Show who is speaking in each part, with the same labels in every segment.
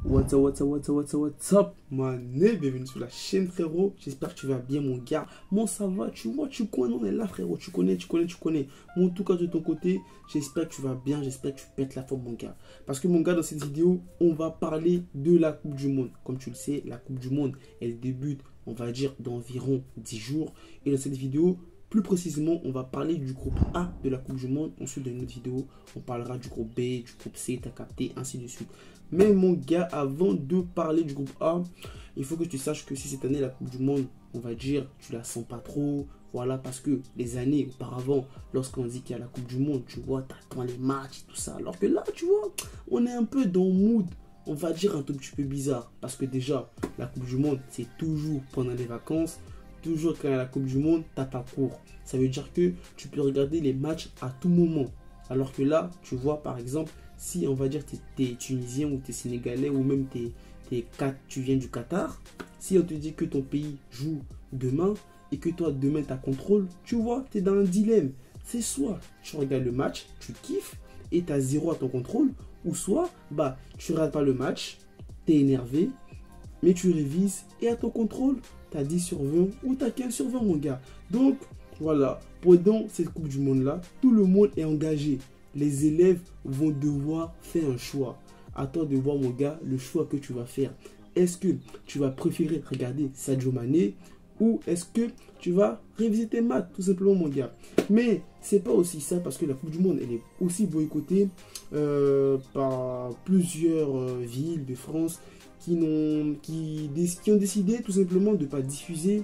Speaker 1: What's up, man? Bienvenue sur la chaîne, frérot. J'espère que tu vas bien, mon gars. Moi, ça va, tu vois, tu connais, on est là, frérot. Tu connais. Moi, en tout cas, de ton côté, j'espère que tu vas bien, j'espère que tu pètes la forme, mon gars. Parce que, mon gars, dans cette vidéo, on va parler de la Coupe du Monde. Comme tu le sais, la Coupe du Monde, elle débute, on va dire, d'environ 10 jours. Et dans cette vidéo, plus précisément, on va parler du groupe A de la Coupe du Monde. Ensuite, dans une autre vidéo, on parlera du groupe B, du groupe C, t'as capté, ainsi de suite. Mais mon gars, avant de parler du groupe A, il faut que tu saches que si cette année, la Coupe du Monde, on va dire, tu la sens pas trop. Voilà, parce que les années auparavant, lorsqu'on dit qu'il y a la Coupe du Monde, tu vois, t'attends les matchs, tout ça. Alors que là, tu vois, on est un peu dans le mood, on va dire un tout petit peu bizarre. Parce que déjà, la Coupe du Monde, c'est toujours pendant les vacances. Toujours quand il y a la Coupe du Monde, t'as pas cours. Ça veut dire que tu peux regarder les matchs à tout moment. Alors que là, tu vois, par exemple, si on va dire tu es tunisien ou tu es sénégalais ou même tu viens du Qatar, si on te dit que ton pays joue demain et que toi, demain, tu as contrôle, tu vois, tu es dans un dilemme. C'est soit tu regardes le match, tu kiffes et tu as 0 à ton contrôle, ou soit bah, tu ne regardes pas le match, tu es énervé, mais tu révises et à ton contrôle, tu as 10 sur 20 ou tu as 15 sur 20, mon gars. Donc, voilà, pendant cette Coupe du Monde-là, tout le monde est engagé. Les élèves vont devoir faire un choix. À toi de voir, mon gars, le choix que tu vas faire. Est-ce que tu vas préférer regarder Sadio Mané ou est-ce que tu vas réviser tes maths, tout simplement, mon gars. Mais c'est pas aussi ça parce que la Coupe du Monde, elle est aussi boycottée par plusieurs villes de France qui ont décidé tout simplement de ne pas diffuser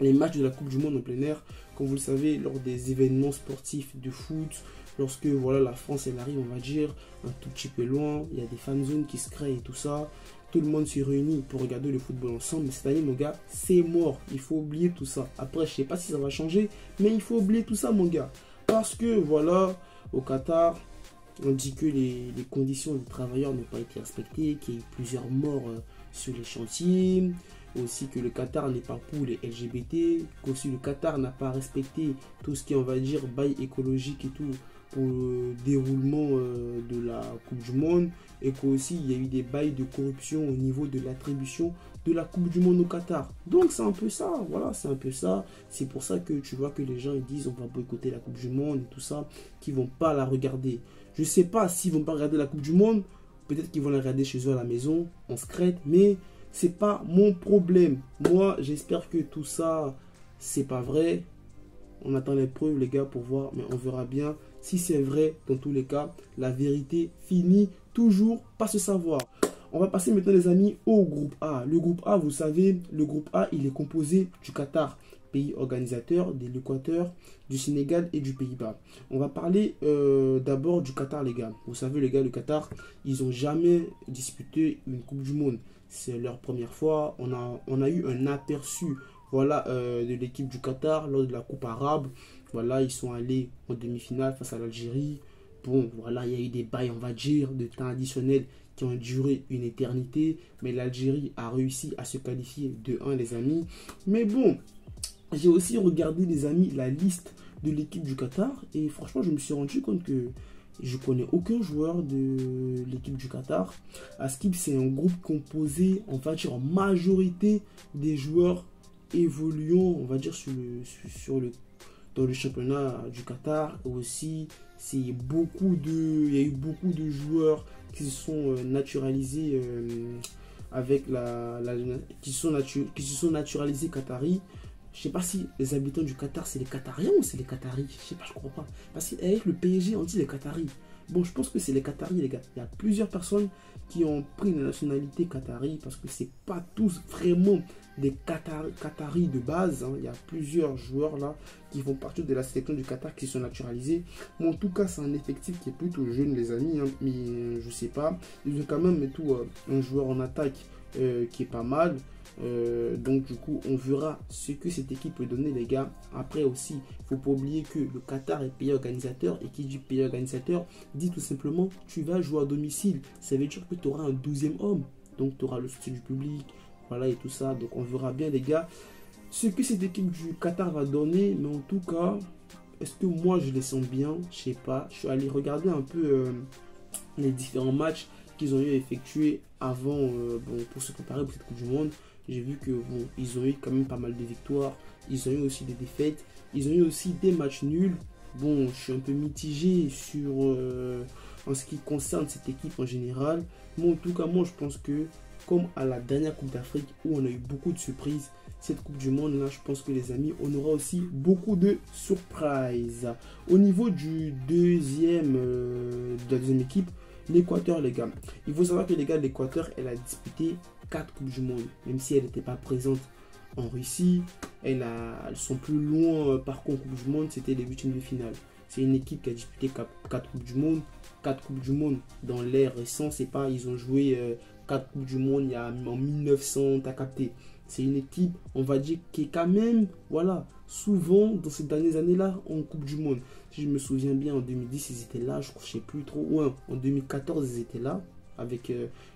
Speaker 1: les matchs de la Coupe du Monde en plein air. Comme vous le savez, lors des événements sportifs de foot, lorsque voilà, la France elle arrive, on va dire, un tout petit peu loin, il y a des fan zones qui se créent et tout ça. Tout le monde se réunit pour regarder le football ensemble. Mais cette année, mon gars, c'est mort. Il faut oublier tout ça. Après, je sais pas si ça va changer, mais il faut oublier tout ça, mon gars. Parce que voilà, au Qatar, on dit que les conditions des travailleurs n'ont pas été respectées, qu'il y a eu plusieurs morts sur les chantiers. Aussi que le Qatar n'est pas pour les LGBT, qu'aussi le Qatar n'a pas respecté tout ce qui est, on va dire, bail écologique et tout pour le déroulement de la Coupe du Monde, et qu'aussi il y a eu des bails de corruption au niveau de l'attribution de la Coupe du Monde au Qatar. Donc c'est un peu ça, voilà, c'est un peu ça. C'est pour ça que tu vois que les gens ils disent on va boycotter la Coupe du Monde et tout ça, qu'ils vont pas la regarder. Je sais pas s'ils vont pas regarder la Coupe du Monde, peut-être qu'ils vont la regarder chez eux à la maison, en secret, mais c'est pas mon problème. Moi, j'espère que tout ça, c'est pas vrai. On attend les preuves, les gars, pour voir, mais on verra bien. Si c'est vrai, dans tous les cas, la vérité finit toujours par se savoir. On va passer maintenant, les amis, au groupe A. Le groupe A, vous savez, le groupe A, il est composé du Qatar, pays organisateur, de l'Équateur, du Sénégal et du Pays-Bas. On va parler d'abord du Qatar, les gars. Vous savez, les gars, le Qatar, ils n'ont jamais disputé une Coupe du Monde. C'est leur première fois. On a eu un aperçu, voilà, de l'équipe du Qatar lors de la Coupe arabe. Voilà, ils sont allés en demi-finale face à l'Algérie. Bon, voilà, il y a eu des bails, on va dire, de temps additionnel qui ont duré une éternité. Mais l'Algérie a réussi à se qualifier de 1, les amis. Mais bon, j'ai aussi regardé, les amis, la liste de l'équipe du Qatar. Et franchement, je me suis rendu compte que je connais aucun joueur de l'équipe du Qatar. À Skip, c'est un groupe composé, on va dire, en majorité des joueurs évoluant, on va dire, dans le championnat du Qatar. Et aussi, il y a eu beaucoup de joueurs qui se sont naturalisés qui se sont naturalisés qataris. Je sais pas si les habitants du Qatar, c'est les Qatariens ou c'est les Qataris. Je sais pas, je crois pas. Parce qu'avec le PSG, on dit les Qataris. Bon, je pense que c'est les Qataris, les gars. Il y a plusieurs personnes qui ont pris la nationalité Qatari parce que c'est pas tous vraiment des Qataris de base. Hein. Il y a plusieurs joueurs là qui font partie de la sélection du Qatar qui sont naturalisés. Mais en tout cas, c'est un effectif qui est plutôt jeune, les amis. Hein. Mais je sais pas. Ils ont quand même un joueur en attaque qui est pas mal. Donc du coup on verra ce que cette équipe peut donner, les gars. Après aussi, il faut pas oublier que le Qatar est pays organisateur, et qui dit pays organisateur dit tout simplement tu vas jouer à domicile. Ça veut dire que tu auras un 12e homme, donc tu auras le soutien du public, voilà, et tout ça. Donc on verra bien, les gars, ce que cette équipe du Qatar va donner. Mais en tout cas, est-ce que moi je les sens bien? Je sais pas. Je suis allé regarder un peu les différents matchs qu'ils ont eu à effectuer avant, pour se préparer pour cette Coupe du Monde, j'ai vu que bon, ils ont eu quand même pas mal de victoires, ils ont eu aussi des défaites, ils ont eu aussi des matchs nuls. Bon, je suis un peu mitigé sur en ce qui concerne cette équipe en général. Mais en tout cas, moi je pense que comme à la dernière Coupe d'Afrique où on a eu beaucoup de surprises, cette Coupe du Monde là, je pense que les amis, on aura aussi beaucoup de surprises. Au niveau du de la deuxième équipe, l'Équateur, les gars. Il faut savoir que les gars, l'Équateur, elle a disputé 4 Coupes du Monde, même si elle n'était pas présente en Russie. Elles sont plus loin par contre en Coupe du Monde, c'était les huitièmes de finale. C'est une équipe qui a disputé 4 Coupes du Monde. 4 Coupes du Monde dans l'ère récente, c'est pas, ils ont joué 4 Coupes du Monde il y a en 1900, t'as capté. C'est une équipe, on va dire, qui est quand même, voilà, souvent dans ces dernières années-là en Coupe du Monde. Si je me souviens bien, en 2010, ils étaient là, je ne sais plus trop. Ouais, en 2014, ils étaient là, avec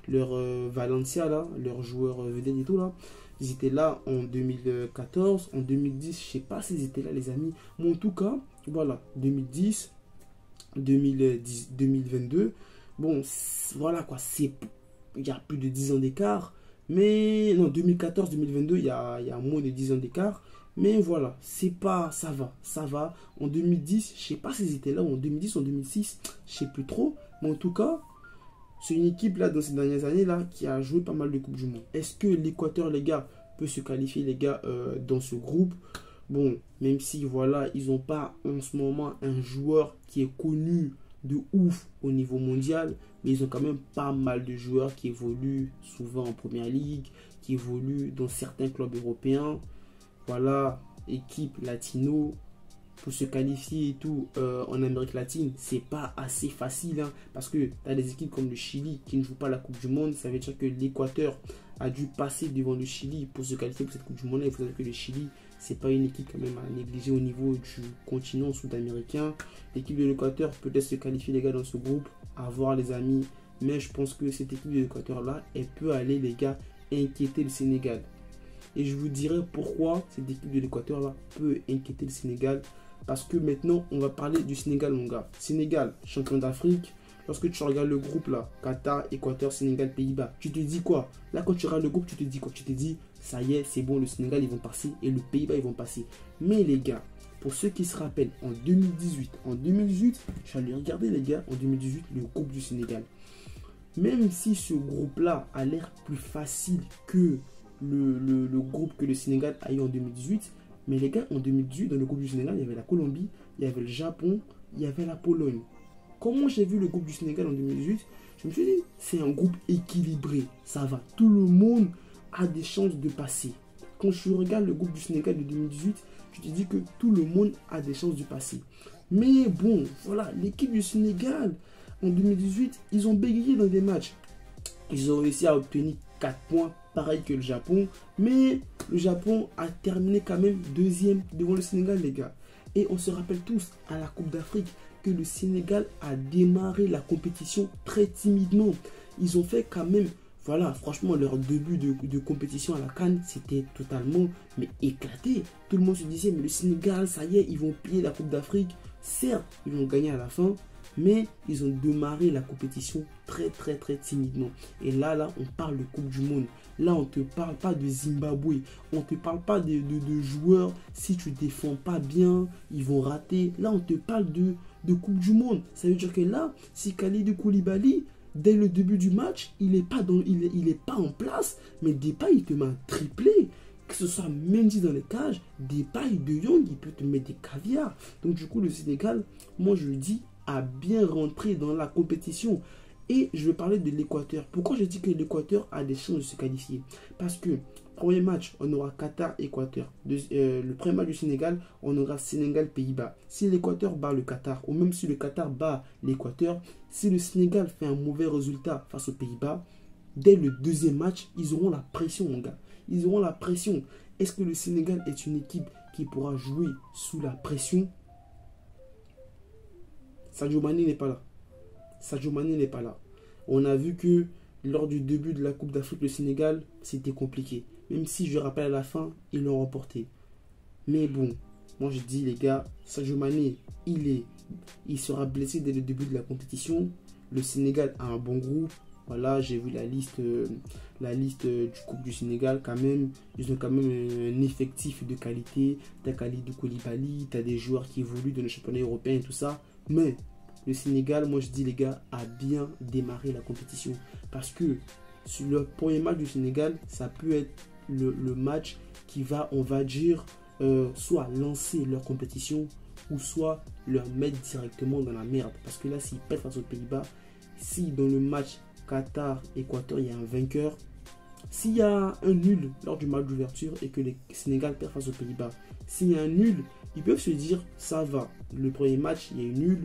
Speaker 1: leur Valencia, là, leur joueur vedette et tout, là. Ils étaient là en 2014. En 2010, je ne sais pas s'ils étaient là, les amis. Mais en tout cas, voilà, 2010, 2022. Bon, voilà quoi, il y a plus de 10 ans d'écart. Mais non, 2014-2022, il y a moins de 10 ans d'écart. Mais voilà, c'est pas, ça va. En 2010, je sais pas s'ils étaient là, ou en 2010, en 2006, je sais plus trop. Mais en tout cas, c'est une équipe là, dans ces dernières années là, qui a joué pas mal de Coupes du Monde. Est-ce que l'Équateur, les gars, peut se qualifier, les gars, dans ce groupe? Bon, même si voilà, ils n'ont pas en ce moment un joueur qui est connu de ouf au niveau mondial, mais ils ont quand même pas mal de joueurs qui évoluent souvent en première ligue, qui évoluent dans certains clubs européens. Voilà, équipe latino, pour se qualifier et tout en Amérique latine, c'est pas assez facile, hein, parce que tu as des équipes comme le Chili qui ne jouent pas la Coupe du Monde. Ça veut dire que l'Équateur a dû passer devant le Chili pour se qualifier pour cette Coupe du Monde. Il faut savoir que le Chili, c'est pas une équipe quand même à négliger au niveau du continent sud-américain. L'équipe de l'Équateur peut-être se qualifier, les gars, dans ce groupe, à voir, les amis. Mais je pense que cette équipe de l'Équateur là, elle peut aller, les gars, inquiéter le Sénégal. Et je vous dirai pourquoi cette équipe de l'Équateur là peut inquiéter le Sénégal. Parce que maintenant, on va parler du Sénégal, mon gars. Sénégal, champion d'Afrique. Lorsque tu regardes le groupe là, Qatar, Équateur, Sénégal, Pays-Bas, tu te dis quoi? Là, quand tu regardes le groupe, tu te dis quoi? Tu te dis, ça y est, c'est bon, le Sénégal, ils vont passer et le Pays-Bas, ils vont passer. Mais les gars, pour ceux qui se rappellent, en 2018, je suis allé regarder, les gars, en 2018, le groupe du Sénégal. Même si ce groupe-là a l'air plus facile que le groupe que le Sénégal a eu en 2018, mais les gars, en 2018, dans le groupe du Sénégal, il y avait la Colombie, il y avait le Japon, il y avait la Pologne. Comment j'ai vu le groupe du Sénégal en 2018? Je me suis dit, c'est un groupe équilibré, ça va. Tout le monde a des chances de passer. Quand je regarde le groupe du Sénégal de 2018, je te dis que tout le monde a des chances de passer. Mais bon, voilà, l'équipe du Sénégal, en 2018, ils ont bégayé dans des matchs. Ils ont réussi à obtenir 4 points, pareil que le Japon. Mais le Japon a terminé quand même deuxième devant le Sénégal, les gars. Et on se rappelle tous, à la Coupe d'Afrique, que le Sénégal a démarré la compétition très timidement. Ils ont fait quand même, voilà, franchement, leur début de compétition à la CAN, c'était totalement éclaté. Tout le monde se disait, mais le Sénégal, ça y est, ils vont piller la Coupe d'Afrique. Certes, ils vont gagner à la fin, mais ils ont démarré la compétition très timidement. Et là, on parle de Coupe du Monde. Là, on ne te parle pas de Zimbabwe. On ne te parle pas de joueurs, si tu ne défends pas bien, ils vont rater. Là, on te parle de Coupe du Monde. Ça veut dire que là, si Kalidou Koulibaly, dès le début du match, il n'est pas en place, mais Depay, il te met un triplé. Que ce soit Mendy dans les cages, Depay, De Jong, il peut te mettre des caviars. Donc du coup, le Sénégal, moi je le dis, a bien rentré dans la compétition. Et je vais parler de l'Équateur. Pourquoi je dis que l'Équateur a des chances de se qualifier? Parce que premier match, on aura Qatar-Équateur. Le premier match du Sénégal, on aura Sénégal-Pays-Bas. Si l'Équateur bat le Qatar, ou même si le Qatar bat l'Équateur, si le Sénégal fait un mauvais résultat face aux Pays-Bas, dès le deuxième match, ils auront la pression, mon gars. Ils auront la pression. Est-ce que le Sénégal est une équipe qui pourra jouer sous la pression? Sadio Mané n'est pas là. Sadio Mané n'est pas là. On a vu que lors du début de la Coupe d'Afrique, le Sénégal, c'était compliqué. Même si, je rappelle, à la fin, ils l'ont remporté. Mais bon, moi je dis, les gars, Sadio Mané, il sera blessé dès le début de la compétition. Le Sénégal a un bon groupe. Voilà, j'ai vu la liste du groupe du Sénégal. Quand même, ils ont quand même un effectif de qualité. Tu as Kalidou Koulibaly, tu as des joueurs qui évoluent dans le championnat européen et tout ça. Mais le Sénégal, moi je dis les gars, a bien démarré la compétition. Parce que sur le premier match du Sénégal, ça peut être le match qui va, on va dire, soit lancer leur compétition ou soit leur mettre directement dans la merde. Parce que là, s'ils perdent face aux Pays-Bas, si dans le match Qatar-Équateur, il y a un vainqueur, s'il y a un nul lors du match d'ouverture et que le Sénégal perd face aux Pays-Bas, s'il y a un nul, ils peuvent se dire, ça va, le premier match, il y a eu nul,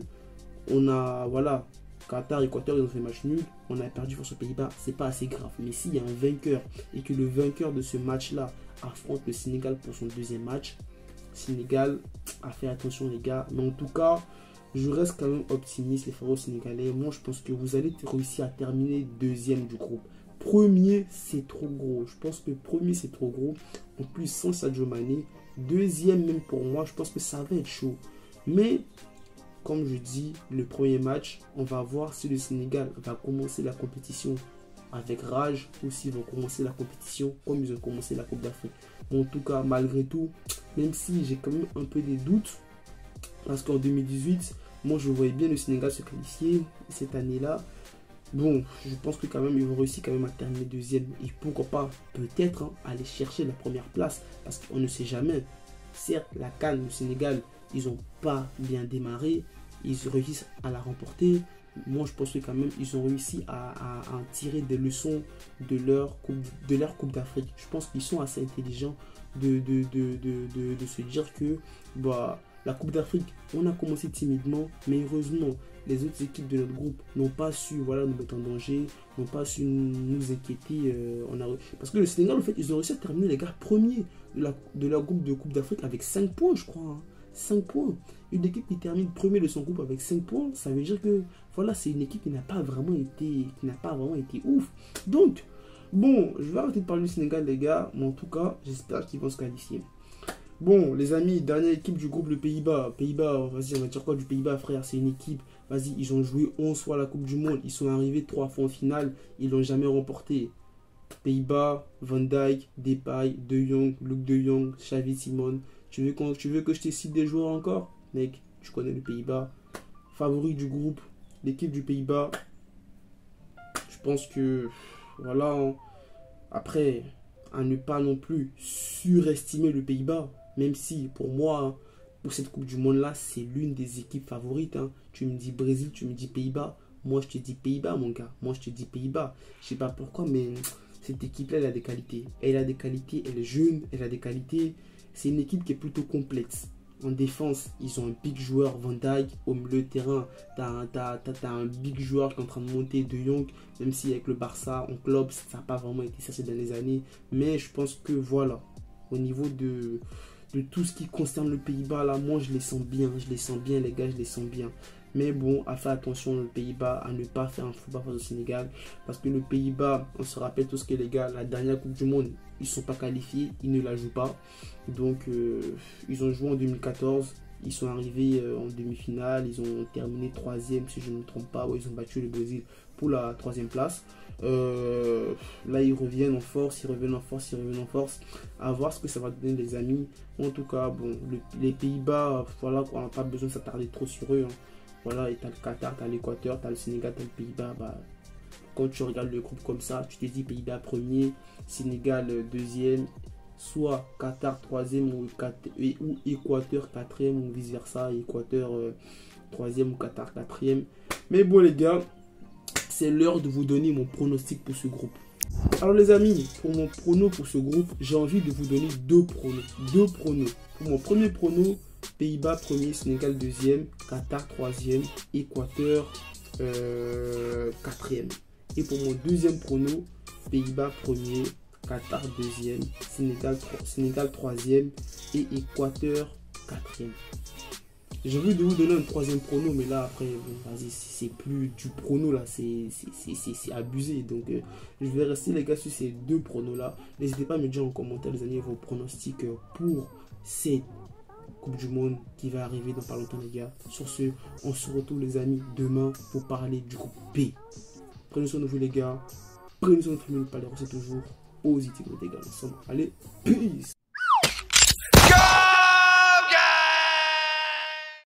Speaker 1: on a, voilà, Qatar-Équateur, ils ont fait match nul, on a perdu face aux Pays-Bas, c'est pas assez grave. Mais s'il y a un vainqueur et que le vainqueur de ce match-là affronte le Sénégal pour son deuxième match, Sénégal a fait attention les gars. Mais en tout cas, je reste quand même optimiste les frérots sénégalais. Moi je pense que vous allez réussir à terminer deuxième du groupe. Premier c'est trop gros. Je pense que premier c'est trop gros. En plus sans Sadio Mané. Deuxième même pour moi, je pense que ça va être chaud. Mais comme je dis, le premier match, on va voir si le Sénégal va commencer la compétition avec rage ou s'ils vont commencer la compétition comme ils ont commencé la Coupe d'Afrique. En tout cas, malgré tout, même si j'ai quand même un peu des doutes, parce qu'en 2018, moi je voyais bien le Sénégal se qualifier. Cette année-là, bon, je pense que quand même ils vont réussir quand même à terminer deuxième. Et pourquoi pas, peut-être, aller chercher la première place, parce qu'on ne sait jamais. Certes, la CAN, le Sénégal, ils n'ont pas bien démarré, ils réussissent à la remporter. Moi, je pense que quand même, ils ont réussi à tirer des leçons de leur Coupe d'Afrique. Je pense qu'ils sont assez intelligents de se dire que bah, la Coupe d'Afrique, on a commencé timidement, mais heureusement, les autres équipes de notre groupe n'ont pas su voilà, nous mettre en danger, n'ont pas su nous inquiéter. Parce que le Sénégal, en fait, ils ont réussi à terminer les gars premiers de leur groupe de Coupe d'Afrique avec 5 points, je crois. 5 points. Une équipe qui termine premier de son groupe avec 5 points, ça veut dire que voilà, c'est une équipe qui n'a pas vraiment été ouf. Donc, bon, je vais arrêter de parler du Sénégal, les gars, mais en tout cas, j'espère qu'ils vont se qualifier. Bon, les amis, dernière équipe du groupe, le Pays-Bas. Pays-Bas, vas-y, on va dire quoi du Pays-Bas, frère? C'est une équipe, vas-y, ils ont joué 11 fois la Coupe du Monde. Ils sont arrivés 3 fois en finale. Ils l'ont jamais remporté. Pays-Bas, Van Dijk, Depay, De Jong, Luc De Jong, Xavi Simons. Tu veux que je te cite des joueurs encore? Mec, tu connais le Pays-Bas. Favori du groupe, l'équipe du Pays-Bas. Je pense que, voilà, hein. Après, à ne pas non plus surestimer le Pays-Bas. Même si, pour moi, hein, pour cette Coupe du Monde-là, c'est l'une des équipes favorites. Hein. Tu me dis Brésil, tu me dis Pays-Bas. Moi, je te dis Pays-Bas, mon gars. Moi, je te dis Pays-Bas. Je sais pas pourquoi, mais cette équipe-là, elle a des qualités. Elle a des qualités, elle est jeune, elle a des qualités. C'est une équipe qui est plutôt complète. En défense, ils ont un big joueur, Van Dijk. Au milieu de terrain, tu as un big joueur qui est en train de monter, De Jong. Même si avec le Barça, en club, ça n'a pas vraiment été ça ces dernières années. Mais je pense que voilà, au niveau de tout ce qui concerne le Pays-Bas, là, moi, je les sens bien. Je les sens bien, les gars, je les sens bien. Mais bon, à faire attention, le Pays-Bas, à ne pas faire un faux pas face au Sénégal. Parce que le Pays-Bas, on se rappelle tous que les gars, la dernière Coupe du Monde, ils ne sont pas qualifiés, ils ne la jouent pas. Donc, ils ont joué en 2014. Ils sont arrivés en demi-finale. Ils ont terminé 3e, si je ne me trompe pas. Ouais, ils ont battu le Brésil pour la 3e place. Là, ils reviennent en force, ils reviennent en force. À voir ce que ça va donner, les amis. En tout cas, bon, les Pays-Bas, voilà, on n'a pas besoin de s'attarder trop sur eux. Hein. Voilà, et t'as le Qatar, t'as l'Équateur, t'as le Sénégal, t'as le Pays-Bas. Bah, quand tu regardes le groupe comme ça, tu te dis Pays-Bas premier, Sénégal deuxième, soit Qatar troisième ou Équateur quatrième ou vice versa, Équateur troisième ou Qatar quatrième. Mais bon les gars, c'est l'heure de vous donner mon pronostic pour ce groupe. Alors les amis, pour mon prono pour ce groupe, j'ai envie de vous donner deux pronos. Pour mon premier prono, Pays-Bas premier, Sénégal deuxième, Qatar troisième, Équateur quatrième. Et pour mon deuxième prono, Pays-Bas premier, Qatar deuxième, Sénégal troisième et Équateur quatrième. J'ai envie de vous donner un troisième prono, mais là après, bon, vas-y, c'est plus du prono là, c'est abusé. Donc je vais rester les gars sur ces deux pronos là. N'hésitez pas à me dire en commentaire les amis vos pronostics pour cette Coupe du Monde qui va arriver dans pas longtemps les gars. Sur ce, on se retrouve les amis demain pour parler du groupe B. Prenez soin de vous les gars. Prenez soin de votre famille, pas les recettes toujours positivement, les gars. Ensemble. Allez, peace.